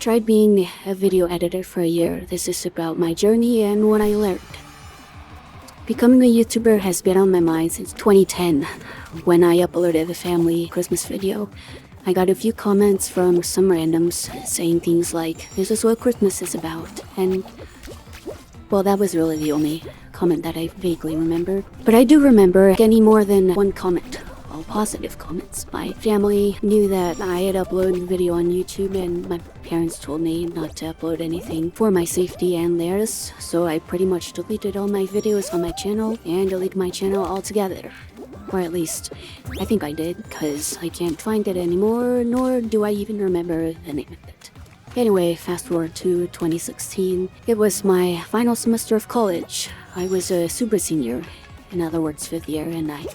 Tried being a video editor for a year. This is about my journey and what I learned. Becoming a YouTuber has been on my mind since 2010, when I uploaded the family Christmas video. I got a few comments from some randoms saying things like, "This is what Christmas is about," and well, that was really the only comment that I vaguely remember. But I do remember getting more than one comment, all positive comments. My family knew that I had uploaded a video on YouTube, and my parents told me not to upload anything for my safety and theirs, so I pretty much deleted all my videos on my channel and deleted my channel altogether. Or at least, I think I did, because I can't find it anymore, nor do I even remember the name of it. Anyway, fast forward to 2016. It was my final semester of college. I was a super senior, in other words, 5th year, and I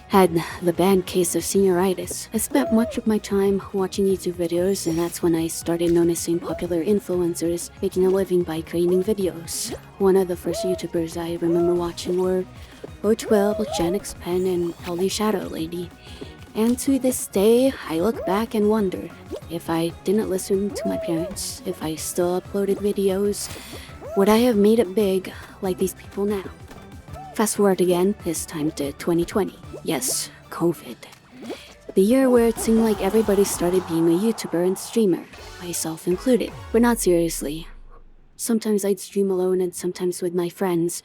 had the bad case of senioritis. I spent much of my time watching YouTube videos, and that's when I started noticing popular influencers making a living by creating videos. One of the first YouTubers I remember watching were O12, Janix Pen, and LD Shadow Lady. And to this day, I look back and wonder if I didn't listen to my parents, if I still uploaded videos, would I have made it big like these people now? Fast forward again, this time to 2020. Yes, COVID. The year where it seemed like everybody started being a YouTuber and streamer, myself included. But not seriously. Sometimes I'd stream alone and sometimes with my friends.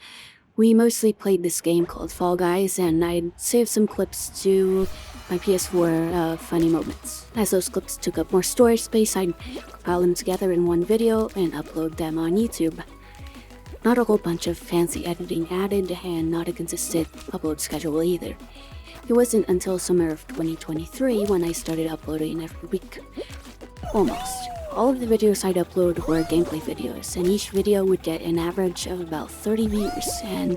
We mostly played this game called Fall Guys, and I'd save some clips to my PS4 of funny moments. As those clips took up more storage space, I'd compile them together in one video and upload them on YouTube. Not a whole bunch of fancy editing added, and not a consistent upload schedule either. It wasn't until summer of 2023 when I started uploading every week. Almost. All of the videos I'd upload were gameplay videos, and each video would get an average of about 30 views, and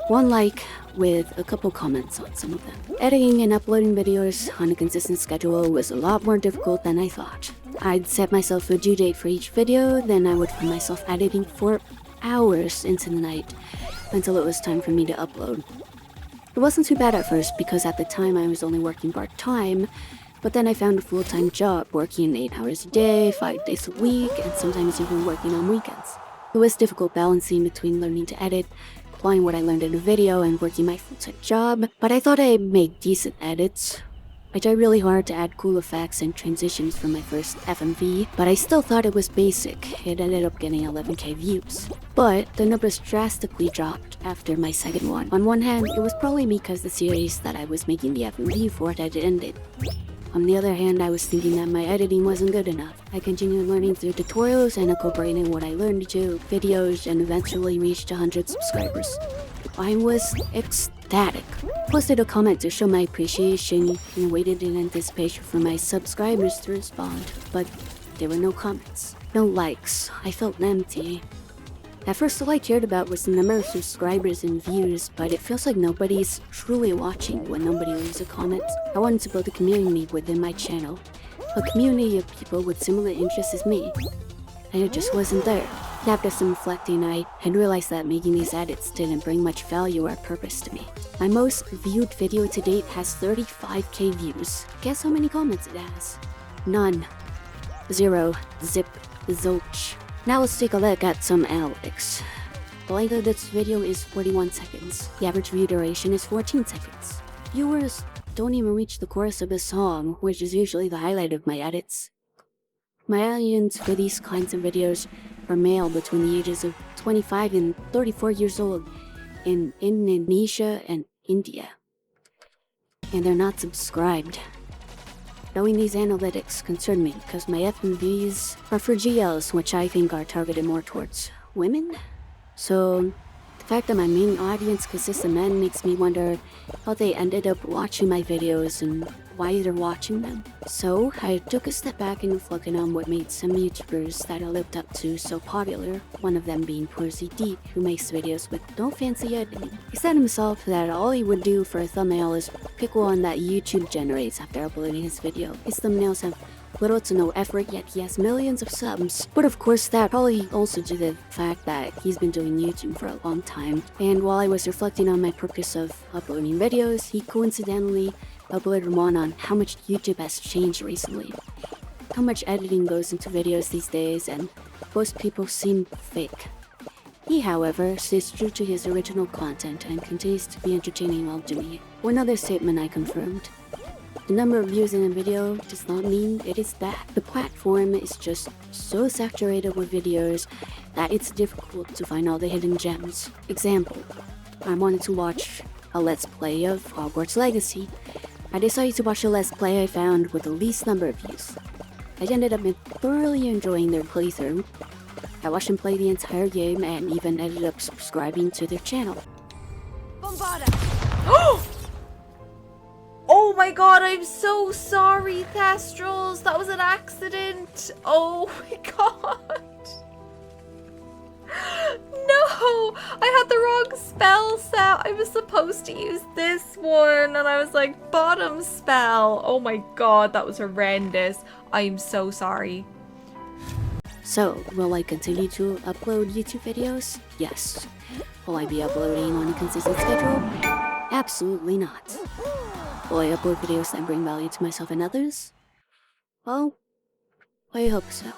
one like with a couple comments on some of them. Editing and uploading videos on a consistent schedule was a lot more difficult than I thought. I'd set myself a due date for each video, then I would find myself editing for hours into the night until it was time for me to upload. It wasn't too bad at first because at the time I was only working part-time, but then I found a full-time job working 8 hours a day, 5 days a week, and sometimes even working on weekends. It was difficult balancing between learning to edit, applying what I learned in a video, and working my full-time job, but I thought I'd make decent edits. I tried really hard to add cool effects and transitions for my first FMV, but I still thought it was basic. It ended up getting 11k views. But the numbers drastically dropped after my second one. On one hand, it was probably because the series that I was making the FMV for had ended. On the other hand, I was thinking that my editing wasn't good enough. I continued learning through tutorials and incorporating what I learned into videos, and eventually reached 100 subscribers. I was ecstatic. Posted a comment to show my appreciation and waited in anticipation for my subscribers to respond, but there were no comments, no likes. I felt empty. At first, all I cared about was the number of subscribers and views, but it feels like nobody's truly watching when nobody leaves a comment. I wanted to build a community within my channel, a community of people with similar interests as me, and it just wasn't there. After some reflecting, I had realized that making these edits didn't bring much value or purpose to me. My most viewed video to date has 35k views. Guess how many comments it has? None. 0. Zip. Zilch. Now let's take a look at some analytics. The length of this video is 41 seconds. The average view duration is 14 seconds. Viewers don't even reach the chorus of a song, which is usually the highlight of my edits. My audience for these kinds of videos are male between the ages of 25 and 34 years old in Indonesia and India. And they're not subscribed. Knowing these analytics concern me because my FMVs are for GLs, which I think are targeted more towards women. So the fact that my main audience consists of men makes me wonder how they ended up watching my videos and why they're watching them. So I took a step back and reflected on what made some YouTubers that I looked up to so popular, one of them being Porzy Deep, who makes videos with no fancy editing. He said himself that all he would do for a thumbnail is pick one that YouTube generates after uploading his video. His thumbnails have little to no effort, yet he has millions of subs. But of course, that probably also due to the fact that he's been doing YouTube for a long time. And while I was reflecting on my purpose of uploading videos, he coincidentally uploaded one on how much YouTube has changed recently. how much editing goes into videos these days, and most people seem fake. He, however, stays true to his original content and continues to be entertaining while doing it. One other statement I confirmed. The number of views in a video does not mean it is bad. The platform is just so saturated with videos that it's difficult to find all the hidden gems. Example, I wanted to watch a Let's Play of Hogwarts Legacy. I decided to watch the Let's Play I found with the least number of views. I ended up thoroughly enjoying their playthrough. I watched them play the entire game and even ended up subscribing to their channel. Bombarda! Oh my god, I'm so sorry, Thestrals. That was an accident. Oh my god. No! I had the wrong spell set. I was supposed to use this one and I was like, bottom spell. Oh my god, that was horrendous. I'm so sorry. So, will I continue to upload YouTube videos? Yes. Will I be uploading on a consistent schedule? Absolutely not. Will I upload videos that bring value to myself and others? Well, I hope so.